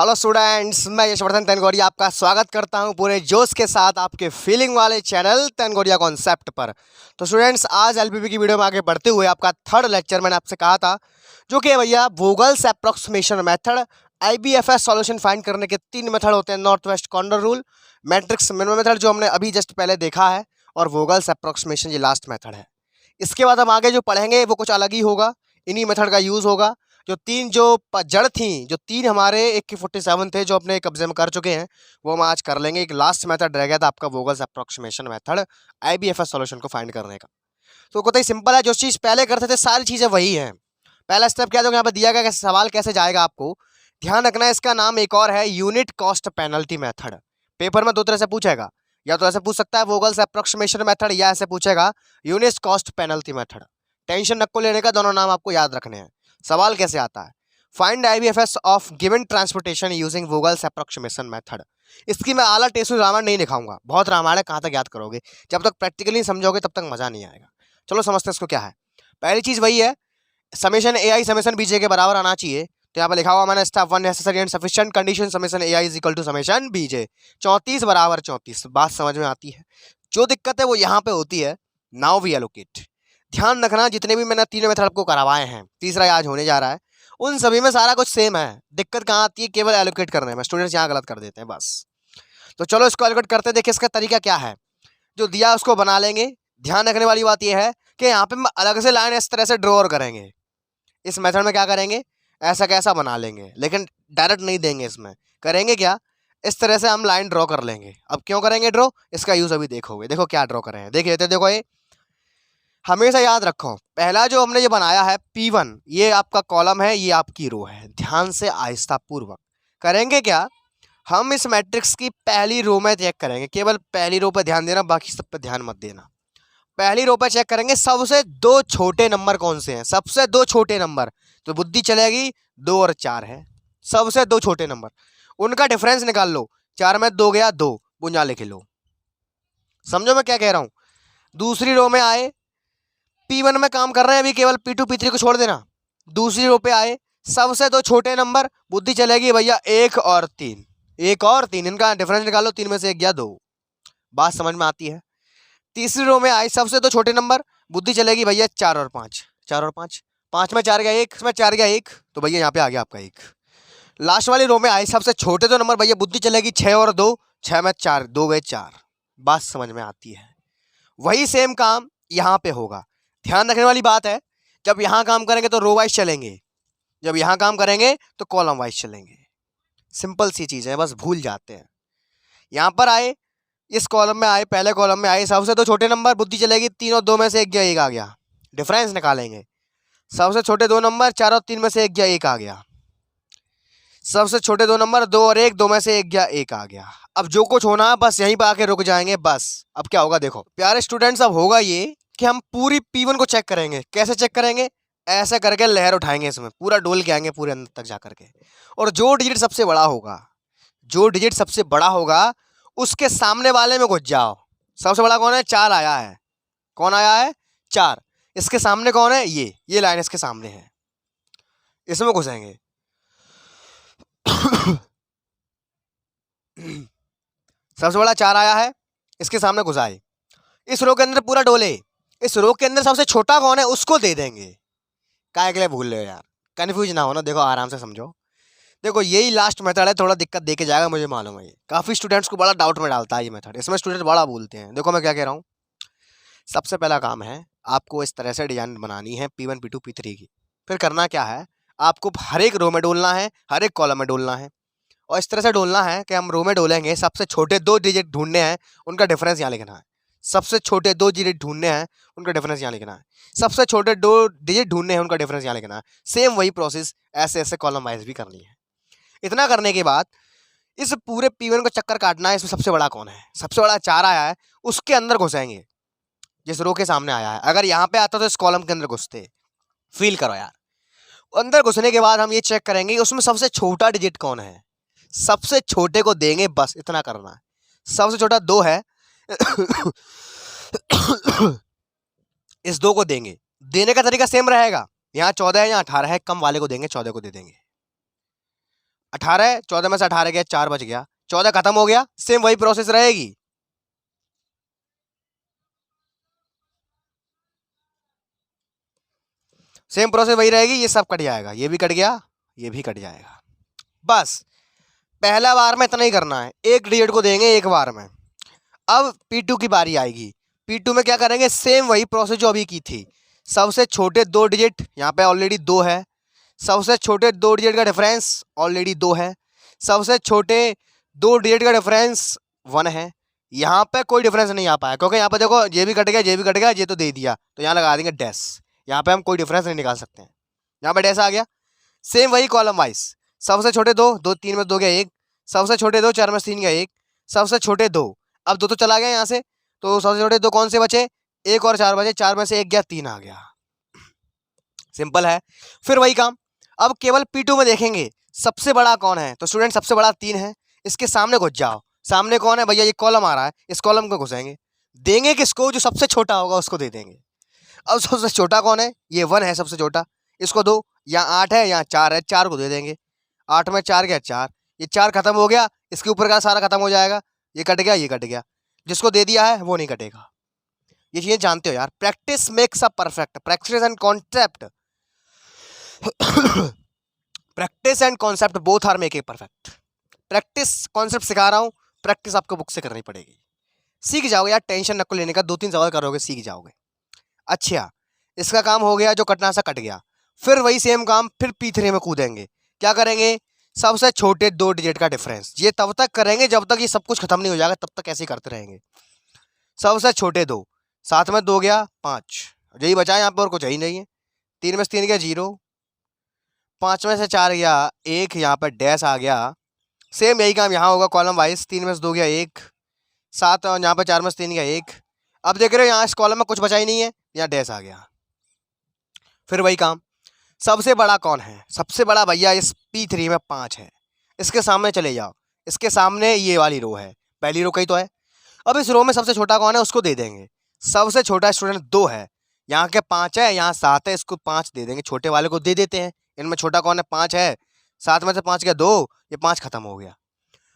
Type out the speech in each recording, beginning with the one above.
Hello students, मैं यशवर्धन तनगोरिया आपका स्वागत करता हूं पूरे जोश के साथ आपके फीलिंग वाले चैनल तनगोरिया कॉन्सेप्ट पर। तो स्टूडेंट्स, आज एलपीपी की वीडियो में आगे बढ़ते हुए आपका थर्ड लेक्चर मैंने आपसे कहा था, जो कि भैया वोगल्स अप्रोक्सीमेशन मेथड, आईबीएफएस सॉल्यूशन फाइंड करने के 3 मेथड होते हैं, north west corner rule, matrix minimum method जो हमने अभी जस्ट पहले देखा है, और वोगल्स अप्रोक्सीमेशन ये लास्ट मेथड है। इसके बाद हम आगे जो पढ़ेंगे वो कुछ अलग ही होगा, इन्हीं मेथड का यूज़ होगा। जड़ थी, जो 3 हमारे AK-47 थे जो अपने कब्जे में कर चुके हैं, वो हम आज कर लेंगे। एक लास्ट मेथड रह गया था आपका वोगल्स अप्रोक्सीमेशन मेथड आईबीएफएस सॉल्यूशन को फाइंड करने का। तो बहुत ही सिंपल है, जो चीज़ पहले करते थे सारी चीज़ें वही हैं। पहला स्टेप क्या है, यहाँ पर दिया गया सवाल कैसे जाएगा आपको ध्यान रखना है। इसका नाम एक और है unit cost penalty method. Paper में 2 तरह से पूछेगा, या तो ऐसे पूछ सकता है वोगल्स अप्रोक्सीमेशन मेथड, या ऐसे पूछेगा unit cost penalty method. Tension नको लेने का, दोनों नाम आपको याद रखने हैं। सवाल कैसे आता है, find IBFS of given transportation using Vogel's approximation method. इसकी मैं आला टेसु रामायण नहीं दिखाऊंगा, बहुत रामायण है, कहाँ तक याद करोगे। जब तक प्रैक्टिकली नहीं समझोगे तब तक मजा नहीं आएगा। चलो समझते हैं इसको क्या है। पहली चीज वही है, समेशन ए आई समेशन बीजे के बराबर आना चाहिए। तो यहाँ पर लिखा हुआ मैंने step 1 necessary and sufficient condition summation a i is equal to summation b j 34 बराबर 34। बात समझ में आती है। जो दिक्कत है वो यहाँ पे होती है, नाउ वी एलोकेट। ध्यान रखना, जितने भी मैंने तीनों मेथड आपको करवाए हैं, तीसरा आज होने जा रहा है, उन सभी में सारा कुछ सेम है। दिक्कत कहाँ आती है, केवल एलोकेट करने में स्टूडेंट्स यहाँ गलत कर देते हैं बस। तो चलो इसको एलोकेट करते हैं। देखिए इसका तरीका क्या है, जो दिया उसको बना लेंगे। ध्यान रखने वाली बात यह है कि यहाँ पे हम अलग से लाइन इस तरह से ड्रॉ करेंगे। इस मेथड में क्या करेंगे, ऐसा कैसा बना लेंगे, लेकिन डायरेक्ट नहीं देंगे। इसमें करेंगे क्या, इस तरह से हम लाइन ड्रॉ कर लेंगे। अब क्यों करेंगे ड्रॉ, इसका यूज अभी देखोगे। देखो क्या ड्रॉ करें, देखिए देखो ये हमेशा याद रखो, पहला जो हमने ये बनाया है P1, ये आपका कॉलम है, ये आपकी रो है। ध्यान से आहिस्ता पूर्वक करेंगे क्या, हम इस मैट्रिक्स की पहली रो में चेक करेंगे। केवल पहली रो पर ध्यान देना, बाकी सब पे ध्यान मत देना। पहली रो पर चेक करेंगे सबसे 2 छोटे नंबर कौन से हैं, सबसे 2 छोटे नंबर। तो बुद्धि चलेगी 2 और 4 है, सबसे 2 छोटे नंबर, उनका डिफरेंस निकाल लो। 4 में 2 गया 2, बुंजा लिख लो। समझो मैं क्या कह रहा हूं। दूसरी रो में आए, P1 में काम कर रहे हैं अभी, केवल P2 P3 को छोड़ देना। दूसरी रो पे आए, सबसे 2 छोटे नंबर, बुद्धि चलेगी भैया 1 और 3, 1 और 3, इनका डिफरेंस निकालो। 3 में से 1 गया 2। बात समझ में आती है। तीसरी रो में आए, सबसे 2 छोटे नंबर, बुद्धि चलेगी भैया 4 और 5, 4 और 5, 5 में 4 गया 1, इसमें 4 गया 1, तो भैया यहाँ पे आ गया आपका 1। लास्ट वाली रो में आए, सबसे छोटे 2 नंबर, भैया बुद्धि चलेगी 6 और 2, 6 में 4, 2 गए 4। बात समझ में आती है। वही सेम काम यहाँ पे होगा। ध्यान रखने वाली बात है, जब यहाँ काम करेंगे तो रो वाइज चलेंगे, जब यहाँ काम करेंगे तो कॉलम वाइज चलेंगे। सिंपल सी चीज़ है, बस भूल जाते हैं। यहाँ पर आए, इस कॉलम में आए, पहले कॉलम में आए, सबसे 2 छोटे नंबर, बुद्धि चलेगी 3 और 2 में से 1 गया 1 आ गया। डिफरेंस निकालेंगे, सबसे छोटे 2 नंबर, 4 और 3 में से 1 गया 1 आ गया। सबसे छोटे 2 नंबर, 2 और 1, 2 में से 1 गया 1 आ गया। अब जो कुछ होना है बस यहीं पर आके रुक जाएंगे बस। अब क्या होगा देखो प्यारे स्टूडेंट्स, अब होगा ये कि हम पूरी P1 को चेक करेंगे। कैसे चेक करेंगे, ऐसे करके लहर उठाएंगे, इसमें पूरा डोल के आएंगे पूरे अंदर तक जा करके। और जो डिजिट सबसे बड़ा होगा, जो डिजिट सबसे बड़ा होगा, उसके सामने वाले में घुस जाओ। सबसे बड़ा कौन है, 4 आया है। कौन आया है, 4। इसके सामने कौन है, ये लाइन इसके सामने है, इसमें घुसेंगे। सबसे बड़ा 4 आया है, इसके सामने घुसाए, इस रो के अंदर पूरा डोले। इस रो के अंदर सबसे छोटा कौन है, उसको दे देंगे। काय के लिए भूल रहे हो यार, कंफ्यूज ना हो ना, देखो आराम से समझो। देखो यही लास्ट मेथड है, थोड़ा दिक्कत देके जाएगा मुझे मालूम है। ये काफ़ी स्टूडेंट्स को बड़ा डाउट में डालता है ये मेथड, इसमें स्टूडेंट बड़ा बोलते हैं। देखो मैं क्या कह रहा हूँ, सबसे पहला काम है आपको इस तरह से डिजाइन बनानी है P1 P2 P3 की। फिर करना क्या है, आपको हर एक रो में डोलना है, हर एक कॉलम में डोलना है, और इस तरह से डोलना है कि हम रो में डोलेंगे, सबसे छोटे 2 डिजिट ढूंढने हैं, उनका डिफरेंस यहाँ लिखना है। सबसे छोटे 2 डिजिट ढूंढने हैं, उनका डिफरेंस यहाँ लिखना है। सबसे छोटे 2 डिजिट ढूंढने हैं, उनका डिफरेंस यहाँ लिखना है। सेम वही प्रोसेस ऐसे ऐसे कॉलम वाइज भी करनी है। इतना करने के बाद इस पूरे P1 को चक्कर काटना है। इसमें सबसे बड़ा कौन है, सबसे बड़ा 4 आया है, उसके अंदर घुसेंगे जिस रो के सामने आया है। अगर यहाँ पे आता तो इस कॉलम के अंदर घुसते। फील करो यार। अंदर घुसने के बाद हम ये चेक करेंगे उसमें सबसे छोटा डिजिट कौन है, सबसे छोटे को देंगे, बस इतना करना है। सबसे छोटा 2 है, इस 2 को देंगे। देने का तरीका सेम रहेगा, यहाँ 14 है यहाँ 18 है, कम वाले को देंगे, 14 को दे देंगे। 18, 14 में से 18 गया 4 बच गया, 14 खत्म हो गया। सेम वही प्रोसेस रहेगी। सेम प्रोसेस वही रहेगी, ये सब कट जाएगा, ये भी कट गया, ये भी कट जाएगा। बस पहला बार में इतना ही करना है, एक डिजिट को देंगे एक बार में। अब P2 की बारी आएगी। P2 में क्या करेंगे, सेम वही प्रोसेस जो अभी की थी। सबसे छोटे 2 डिजिट, यहाँ पे ऑलरेडी 2 है। सबसे छोटे 2 डिजिट का डिफरेंस ऑलरेडी 2 है। सबसे छोटे 2 डिजिट का डिफरेंस 1 है। यहाँ पे कोई डिफरेंस नहीं आ पाया, क्योंकि यहाँ पे देखो ये भी कट गया, ये भी कट गया, ये तो दे दिया, तो यहाँ लगा देंगे डैश। यहाँ पे हम कोई डिफरेंस नहीं निकाल सकते हैं, यहाँ पे डैश आ गया। सेम वही कॉलम वाइज, सबसे छोटे 2, 2 3 में 2 गया 1, सबसे छोटे 2 4 में 3 गया 1, सबसे छोटे 2, अब 2 तो चला गया यहाँ से, तो सबसे छोटे 2 कौन से बचे, 1 और 4 बचे, 4 में से 1 गया 3 आ गया। सिंपल है। फिर वही काम, अब केवल P2 में देखेंगे सबसे बड़ा कौन है, तो स्टूडेंट सबसे बड़ा 3 है। इसके सामने घुस जाओ, सामने कौन है भैया, ये कॉलम आ रहा है, इस कॉलम को घुसेंगे, देंगे किसको, जो सबसे छोटा होगा उसको दे देंगे। अब सबसे छोटा कौन है, ये 1 है सबसे छोटा, इसको दो। यहाँ 8 है, यहाँ 4 है, 4 को दे देंगे। 8 में 4 गया 4, ये 4 खत्म हो गया, इसके ऊपर का सारा खत्म हो जाएगा, ये कट गया, ये कट गया, जिसको दे दिया है वो नहीं कटेगा। ये चीजें जानते हो यार, practice makes a perfect, practice and concept practice and concept both are make a perfect. Practice concept सिखा रहा हूँ, प्रैक्टिस आपको बुक से करनी पड़ेगी, सीख जाओगे यार, टेंशन नको लेने का, 2-3 सवाल करोगे सीख जाओगे। अच्छा, इसका काम हो गया, जो कटना सा कट गया। फिर वही सेम काम फिर P3 में कूदेंगे। क्या करेंगे, सबसे छोटे 2 डिजिट का डिफरेंस, ये तब तक करेंगे जब तक ये सब कुछ खत्म नहीं हो जाएगा, तब तक ऐसे ही करते रहेंगे। सबसे छोटे 2, 7 में 2 गया 5, यही बचा यहाँ पर, और कुछ ही नहीं है। 3 में से 3 गया 0, 5 में से 4 गया 1, यहाँ पर डैश आ गया। सेम यही काम यहाँ होगा कॉलम वाइज, 3 में से 2 गया 1, 7 यहाँ पर 4 में से 3 गया 1। अब देख रहे हो यहाँ इस कॉलम में कुछ बचा ही नहीं है, यहाँ डैश आ गया। फिर वही काम, सबसे बड़ा कौन है, सबसे बड़ा भैया इस P3 में 5 है, इसके सामने चले जाओ, इसके सामने ये वाली रो है, पहली रो कहीं तो है। अब इस रो में सबसे छोटा कौन है, उसको दे देंगे। सबसे छोटा स्टूडेंट 2 है, यहाँ के 5 है, यहाँ 7 है, इसको 5 दे देंगे, छोटे वाले को दे देते हैं। इनमें छोटा कौन है, 5 है, 7 में से 5 गया 2, ये 5 खत्म हो गया।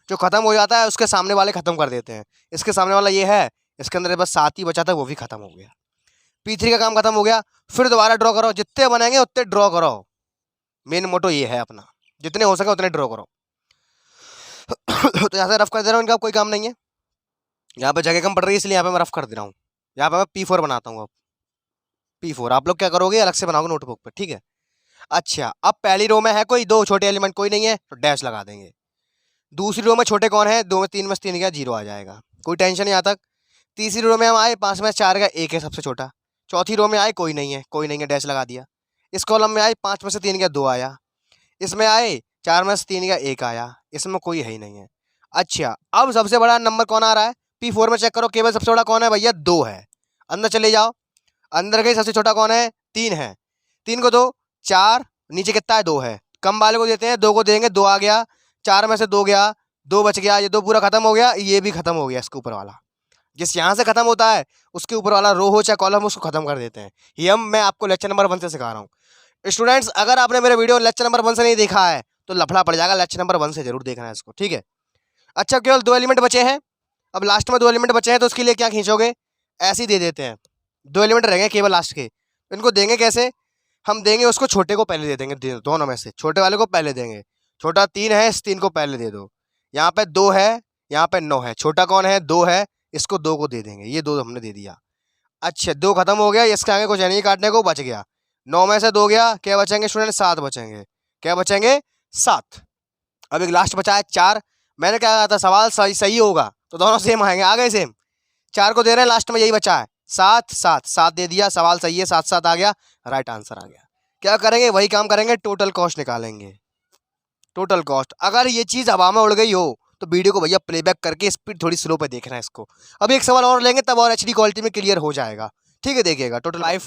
जो खत्म हो जाता है उसके सामने वाले खत्म कर देते हैं। इसके सामने वाला ये है, इसके अंदर बस 7 ही बचा था, वो भी खत्म हो गया। P3 का काम खत्म हो गया। फिर दोबारा ड्रॉ करो, जितने बनेंगे उतने ड्रॉ करो, मेन मोटो ये है अपना, जितने हो सके उतने ड्रॉ करो। तो यहाँ से रफ कर दे रहा हूँ, इनका कोई काम नहीं है, यहाँ पे जगह कम पड़ रही है इसलिए यहाँ पे मैं रफ कर दे रहा हूँ। यहाँ पे मैं P4 बनाता हूँ। अब P4 आप लोग क्या करोगे, अलग से बनाओगे नोटबुक पे, ठीक है। अच्छा, अब पहली रो में है कोई 2 छोटे एलिमेंट कोई नहीं है, तो डैश लगा देंगे। दूसरी रो में छोटे कौन है, 2 में 3 में 3 गया 0 आ जाएगा, कोई टेंशन नहीं यहाँ तक। तीसरी रो में हम आए, 5 में 4 का 1 है सबसे छोटा। चौथी रो में आए कोई नहीं है, कोई नहीं है, डैश लगा दिया। इस कॉलम में आए, 5 में से 3 का 2 आया। इसमें आए 4 में से 3 का 1 आया, इसमें कोई है ही नहीं है। अच्छा, अब सबसे बड़ा नंबर कौन आ रहा है, P4 में चेक करो, केवल सबसे बड़ा कौन है भैया, 2 है। अंदर चले जाओ, अंदर गई, सबसे छोटा कौन है, 3 है। 3 को 2, 4, नीचे कितना है, 2 है, कम वाले को देते हैं, 2 को देंगे, 2 आ गया। 4 में से 2 गया, 2 बच गया, ये 2 पूरा खत्म हो गया, ये भी खत्म हो गया। इसके ऊपर वाला जिस यहाँ से खत्म होता है, उसके ऊपर वाला रो हो चाहे कॉलम, उसको खत्म कर देते हैं। ये मैं आपको लेक्चर नंबर 1 से सिखा रहा हूँ। स्टूडेंट्स, अगर आपने मेरे वीडियो लेक्चर नंबर 1 से नहीं देखा है तो लफड़ा पड़ जाएगा, लेक्चर नंबर 1 से जरूर देखना है इसको, ठीक है। अच्छा, केवल 2 एलिमेंट बचे हैं, अब लास्ट में 2 एलिमेंट बचे हैं, तो उसके लिए क्या खींचोगे, ऐसे ही दे देते हैं। 2 एलिमेंट रहेंगे केवल लास्ट के, इनको देंगे कैसे, हम देंगे उसको छोटे को पहले दे देंगे, दोनों में से छोटे वाले को पहले देंगे। छोटा 3 है, इस 3 को पहले दे दो। यहाँ पे 2 है, यहाँ पे 9 है, छोटा कौन है, 2 है, इसको 2 को दे देंगे, ये 2 हमने दे दिया। अच्छा, 2 खत्म हो गया, इसके आगे कुछ नहीं काटने को, बच गया। 9 में से 2 गया, क्या बचेंगे स्टूडेंट, 7 बचेंगे। क्या बचेंगे, 7। अब एक लास्ट बचा है 4। मैंने क्या कहा था, सवाल सही सही होगा तो दोनों सेम आएंगे, आ गए सेम। 4 को दे रहे हैं, लास्ट में यही बचा है 7, 7, 7 दे दिया, सवाल सही है, 7 7 आ गया, राइट आंसर आ गया। क्या करेंगे, वही काम करेंगे, टोटल कॉस्ट निकालेंगे। टोटल कॉस्ट, अगर ये चीज़ हवा में उड़ गई हो तो वीडियो को भैया प्लेबैक करके स्पीड थोड़ी स्लो पे देखना है इसको। अब एक सवाल और लेंगे तब और HD क्वालिटी में क्लियर हो जाएगा, ठीक है। देखिएगा, total 5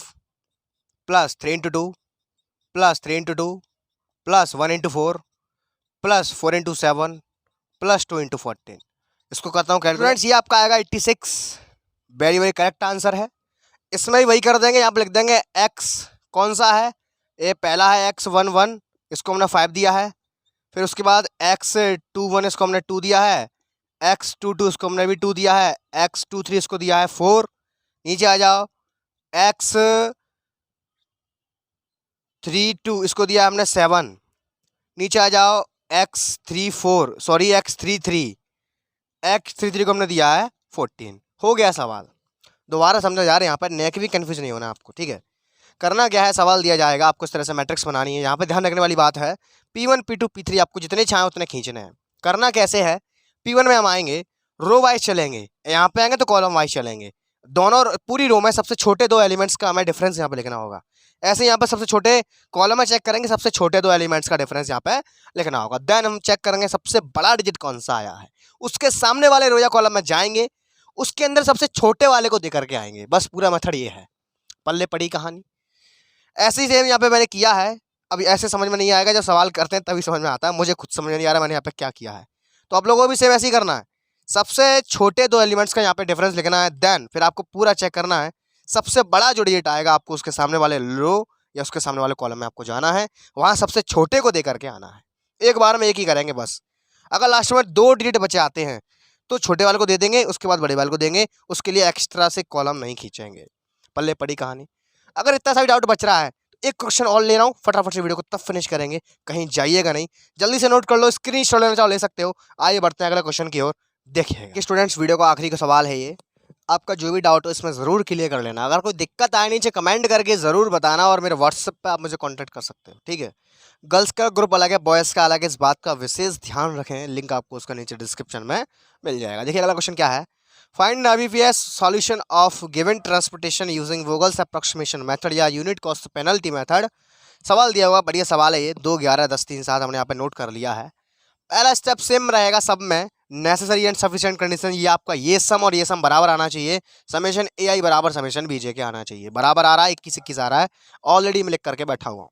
plus 3 into 2 plus 3 into 2 plus 1 into 4 plus 4 into 7 plus 2 into 14। इसको करता हूँ कैलकुलेट, ये आपका आएगा 86। वेरी वेरी करेक्ट आंसर है। इसमें भी वही कर देंगे, यहाँ पे लिख देंगे x कौन सा है, ये पहला है x 1 1, इसको हमने 5 दिया है। फिर उसके बाद x21 इसको हमने 2 दिया है, x22 इसको हमने भी 2 दिया है, x23 इसको दिया है 4। नीचे आ जाओ, x32 इसको दिया हमने 7। नीचे आ जाओ, x33 को हमने दिया है 14। हो गया सवाल। दोबारा समझा जा रहा है, यहाँ पर नेक भी कंफ्यूज नहीं होना आपको, ठीक है। करना क्या है, सवाल दिया जाएगा आपको, इस तरह से मैट्रिक्स बनानी है। यहाँ पे ध्यान रखने वाली बात है, P1 P2 P3 आपको जितने चाहें उतने खींचने हैं। करना कैसे है, P1 में हम आएंगे, रो वाइज चलेंगे, यहाँ पे आएंगे तो कॉलम वाइज चलेंगे। दोनों पूरी रो में सबसे छोटे दो एलिमेंट्स का हमें डिफरेंस यहाँ पे लिखना होगा। ऐसे यहाँ पे सबसे छोटे कॉलम में चेक करेंगे, सबसे छोटे दो एलिमेंट्स का डिफरेंस यहाँ पे लिखना होगा। देन हम चेक करेंगे सबसे बड़ा डिजिट कौन सा आया है, उसके सामने वाले रो या कॉलम में जाएंगे, उसके अंदर सबसे छोटे वाले को देकर के आएंगे। बस पूरा मेथड ये है, पल्ले पड़ी कहानी। ऐसे ही सेम यहाँ पे मैंने किया है। अभी ऐसे समझ में नहीं आएगा, जब सवाल करते हैं तभी समझ में आता है। मुझे खुद समझ में नहीं आ रहा मैंने यहाँ पे क्या किया है, तो आप लोगों को भी सेम ऐसे ही करना है। सबसे छोटे दो एलिमेंट्स का यहाँ पे डिफरेंस लिखना है। देन फिर आपको पूरा चेक करना है, सबसे बड़ा जो डिजिट आएगा आपको उसके सामने वाले रो या उसके सामने वाले कॉलम में आपको जाना है, वहाँ सबसे छोटे को दे करके आना है। एक बार में एक ही करेंगे बस। अगर लास्ट में 2 डिजिट बचे आते हैं तो छोटे वाले को दे देंगे, उसके बाद बड़े वाले को देंगे, उसके लिए एक्स्ट्रा से कॉलम नहीं खींचेंगे। पल्ले पड़ी कहानी। अगर इतना सा डाउट बच रहा है, एक क्वेश्चन और ले रहा हूँ, फटाफट से वीडियो को तब फिनिश करेंगे, कहीं जाइएगा नहीं, जल्दी से नोट कर लो, स्क्रीनशॉट लेना चाहो ले सकते हो। आइए बढ़ते हैं अगले क्वेश्चन की ओर। देखिएगा स्टूडेंट्स, वीडियो का आखिरी का सवाल है ये, आपका जो भी डाउट हो इसमें ज़रूर क्लियर कर लेना। अगर कोई दिक्कत आए नीचे कमेंट करके ज़रूर बताना, और मेरे व्हाट्सएप पे आप मुझे कांटेक्ट कर सकते हो, ठीक है। गर्ल्स का ग्रुप अलग है, बॉयज़ का अलग है, इस बात का विशेष ध्यान रखें। लिंक आपको उसका नीचे डिस्क्रिप्शन में मिल जाएगा। देखिए अगला क्वेश्चन क्या है, find IBPS solution of given transportation using Vogel's approximation method या यूनिट कॉस्ट पेनल्टी मेथड। सवाल दिया हुआ, बढ़िया सवाल है ये। 2, 11, 10, 3, 7 हमने यहाँ पे नोट कर लिया है। पहला स्टेप सेम रहेगा सब में, नेसेसरी एंड सफिशिएंट कंडीशन। ये आपका ये सम और ये सम बराबर आना चाहिए। समेशन AI बराबर समेशन BJ के आना चाहिए। बराबर आ रहा है, 21 आ रहा है, ऑलरेडी मैं लिख करके बैठा हुआ हूँ।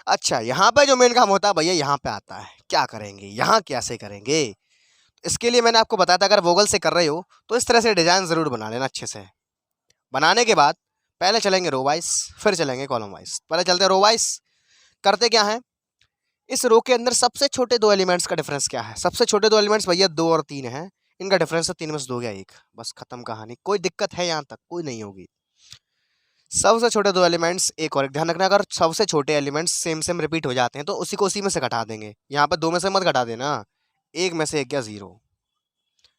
अच्छा, यहाँ पे जो मेन काम होता है भैया यहाँ पे आता है। क्या करेंगे, यहाँ कैसे करेंगे, इसके लिए मैंने आपको बताया था, अगर वोगल से कर रहे हो तो इस तरह से डिजाइन ज़रूर बना लेना अच्छे से। बनाने के बाद पहले चलेंगे रो वाइज, फिर चलेंगे कॉलम वाइज। पहले चलते हैं रो वाइज। करते क्या है, इस रो के अंदर सबसे छोटे दो एलिमेंट्स का डिफरेंस क्या है। सबसे छोटे दो एलिमेंट्स भैया 2 और 3 हैं, इनका डिफरेंस है 3 में से 2 गया 1, बस खत्म कहानी। कोई दिक्कत है यहाँ तक, कोई नहीं होगी। सबसे छोटे दो एलिमेंट्स, एक और ध्यान रखना, अगर सबसे छोटे एलिमेंट्स सेम रिपीट हो जाते हैं तो उसी को उसी में से घटा देंगे। यहाँ पर 2 में से मत घटा देना, 1 में से 1 गया 0।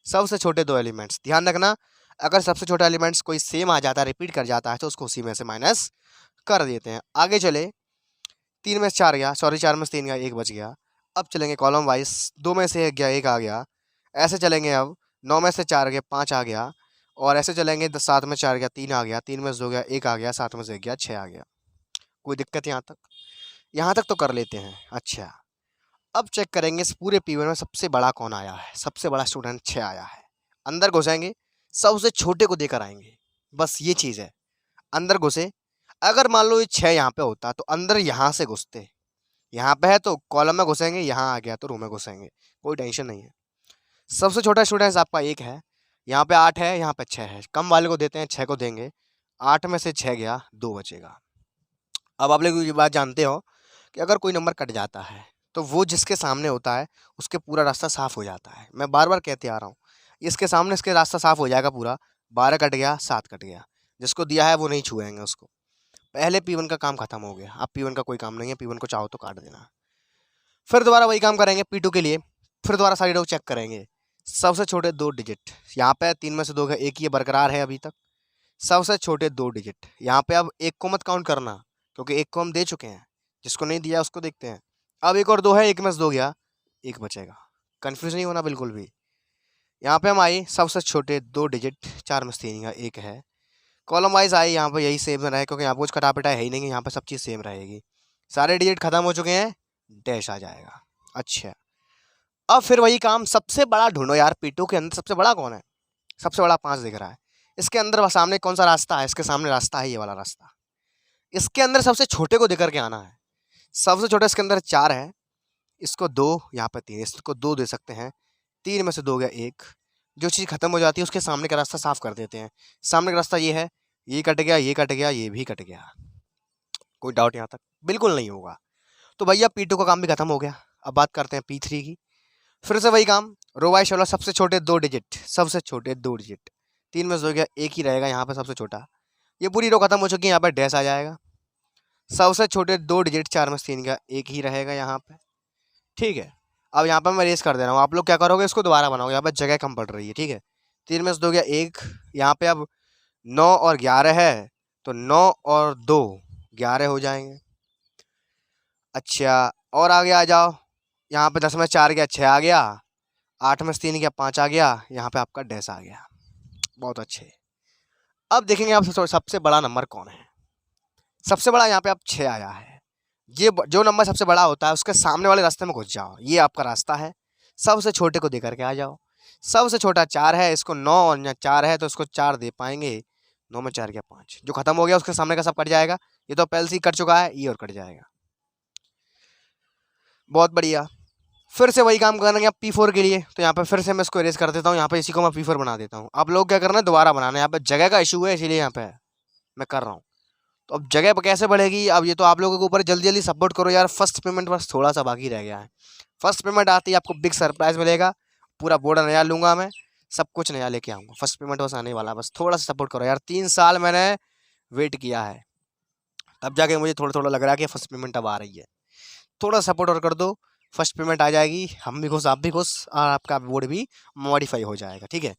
सबसे छोटे दो एलिमेंट्स ध्यान रखना, अगर सबसे छोटा एलिमेंट्स कोई सेम आ जाता है, रिपीट कर जाता है, तो उसको उसी में से माइनस कर देते हैं। आगे चले, 3 में से 4 गया, सॉरी 4 में से 3 गया, 1 बच गया। अब चलेंगे कॉलम वाइज, 2 में से 1 गया, 1 आ गया। ऐसे चलेंगे, अब 9 में से 4 गया, 5 आ गया। और ऐसे चलेंगे, 7 में 4 गया, 3 आ गया, 3 में से 2 गया, 1 आ गया, 7 में से 1 गया, 6 आ गया। कोई दिक्कत यहाँ तक, यहाँ तक तो कर लेते हैं। अच्छा, अब चेक करेंगे इस पूरे P1 में सबसे बड़ा कौन आया है। सबसे बड़ा स्टूडेंट 6 आया है। अंदर घुसेंगे, सबसे छोटे को देकर आएंगे, बस ये चीज़ है। अंदर घुसे, अगर मान लो ये 6 यहाँ पे होता तो अंदर यहाँ से घुसते, यहाँ पे है तो कॉलम में घुसेंगे, यहाँ आ गया तो रो में घुसेंगे, कोई टेंशन नहीं है। सबसे छोटा स्टूडेंट आपका 1 है, यहाँ पे 8 है, यहाँ पे 6 है। कम वाले को देते हैं, 6 को देंगे। 8 में से 6 गया, 2 बचेगा। अब आप लोग ये बात जानते हो कि अगर कोई नंबर कट जाता है तो वो जिसके सामने होता है उसके पूरा रास्ता साफ हो जाता है। मैं बार बार कहते आ रहा हूँ, इसके सामने इसके रास्ता साफ हो जाएगा पूरा। 12 कट गया, 7 कट गया, जिसको दिया है वो नहीं छुएंगे उसको। पहले P1 का काम खत्म हो गया, अब P1 का कोई काम नहीं है। P1 को चाहो तो काट देना। फिर दोबारा वही काम करेंगे P2 के लिए, फिर दोबारा सारी रो चेक करेंगे। सबसे छोटे 2 डिजिट यहाँ पे 3 में से 2 का 1 ही बरकरार है अभी तक। सबसे छोटे 2 डिजिट यहाँ पे, अब 1 को मत काउंट करना क्योंकि 1 को हम दे चुके हैं, जिसको नहीं दिया उसको देखते हैं। अब 1 और 2 है, 1 में से 2 गया, 1 बचेगा। कन्फ्यूज नहीं होना बिल्कुल भी। यहाँ पे हम आए, सबसे छोटे 2 डिजिट, 4 में से 3 का 1 है। कॉलम वाइज आए, यहाँ पे यही सेम रहे क्योंकि यहाँ पे कुछ कटापिटा है ही नहीं, यहाँ पे सब चीज़ सेम रहेगी। सारे डिजिट खत्म हो चुके हैं, डैश आ जाएगा। अच्छा, अब फिर वही काम, सबसे बड़ा ढूंढो यार। P2 के अंदर सबसे बड़ा कौन है। सबसे बड़ा 5 दिख रहा है, इसके अंदर सामने कौन सा रास्ता है, इसके सामने रास्ता है ये वाला रास्ता। इसके अंदर सबसे छोटे को देकर के आना है। सबसे छोटा इसके अंदर 4 है, इसको 2, यहाँ पे 3, इसको 2 दे सकते हैं। 3 में से 2 गया 1। जो चीज़ खत्म हो जाती है उसके सामने का रास्ता साफ कर देते हैं। सामने का रास्ता ये है, ये कट गया, ये कट गया, ये भी कट गया। कोई डाउट यहाँ तक बिल्कुल नहीं होगा। तो भैया P2 का काम भी खत्म हो गया। अब बात करते हैं P3 की। फिर से वही काम, रो वाइज चलो, सबसे छोटे 2 डिजिट, सबसे छोटे 2 डिजिट, 3 में से हो गया, एक ही रहेगा यहाँ पे सबसे छोटा। ये पूरी रो खत्म हो चुकी है, यहाँ पे डैश आ जाएगा। सबसे छोटे 2 डिजिट 4 में से 3 का एक ही रहेगा यहाँ पे, ठीक है। अब यहाँ पे मैं रेस कर दे रहा हूँ, आप लोग क्या करोगे, इसको दोबारा बनाओगे, यहाँ पे जगह कम पड़ रही है, ठीक है। 3 में से 2 गया 1, यहाँ पे अब 9 और 11 है, तो 9 और 2 11 हो जाएंगे। अच्छा, और आगे आ जाओ, यहाँ पे 10 में 4 गया 6 आ गया, 8 में से 3 गया 5 आ गया, यहाँ पे आपका डैश आ गया। बहुत अच्छे। अब देखेंगे आप सबसे बड़ा नंबर कौन है। सबसे बड़ा यहाँ पे आप 6 आया है। ये जो नंबर सबसे बड़ा होता है उसके सामने वाले रास्ते में घुस जाओ, ये आपका रास्ता है। सबसे छोटे को दे करके आ जाओ। सबसे छोटा 4 है, इसको 9 और 4 है तो इसको 4 दे पाएंगे। 9 में 4 गया 5, जो खत्म हो गया उसके सामने का सब कट जाएगा। ये तो पहले से ही कट चुका है, ये और कट जाएगा। बहुत बढ़िया। फिर से वही काम करेंगे आप P4 के लिए, तो यहाँ पे फिर से मैं इसको इरेज कर देता हूँ, यहाँ पे इसी को मैं P4 बना देता हूँ। आप लोग क्या करना है, दोबारा बनाना है, यहाँ पे जगह का इशू है इसीलिए यहाँ पे मैं कर रहा हूँ। तो अब जगह पर कैसे बढ़ेगी, अब ये तो आप लोगों के ऊपर, जल्दी जल्दी सपोर्ट करो यार। फर्स्ट पेमेंट बस थोड़ा सा बाकी रह गया है। फर्स्ट पेमेंट आती है आपको बिग सरप्राइज मिलेगा, पूरा बोर्ड नया लूँगा मैं, सब कुछ नया लेके आऊँगा। फर्स्ट पेमेंट बस आने वाला, बस थोड़ा सा सपोर्ट करो यार। 3 साल मैंने वेट किया है, तब जाके मुझे थोड़ा थोड़ा लग रहा है कि फर्स्ट पेमेंट अब आ रही है। थोड़ा सपोर्ट और कर दो, फर्स्ट पेमेंट आ जाएगी, हम भी खुश, आप भी खुश, और आपका बोर्ड भी मॉडिफाई हो जाएगा, ठीक है।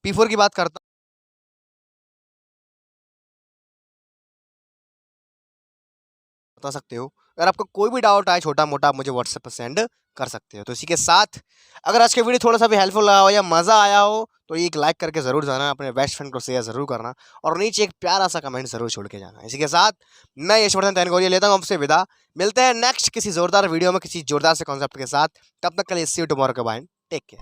P4 की बात करता बता सकते हो। अगर आपको कोई भी डाउट आए छोटा मोटा, आप मुझे व्हाट्सएप पर सेंड कर सकते हो। तो इसी के साथ, अगर आज के वीडियो थोड़ा सा भी हेल्पफुल रहा हो या मज़ा आया हो तो एक लाइक करके ज़रूर जाना, अपने बेस्ट फ्रेंड को शेयर ज़रूर करना, और नीचे एक प्यारा सा कमेंट ज़रूर छोड़ के जाना। इसी के साथ मैं यशवर्धन तैनगोरिया लेता हूँ आपसे विदा। मिलते हैं नेक्स्ट किसी ज़ोरदार वीडियो में, किसी जोरदार से कॉन्सेप्ट के साथ। तब तक के लिए सी यू टुमारो के बाय, टेक केयर।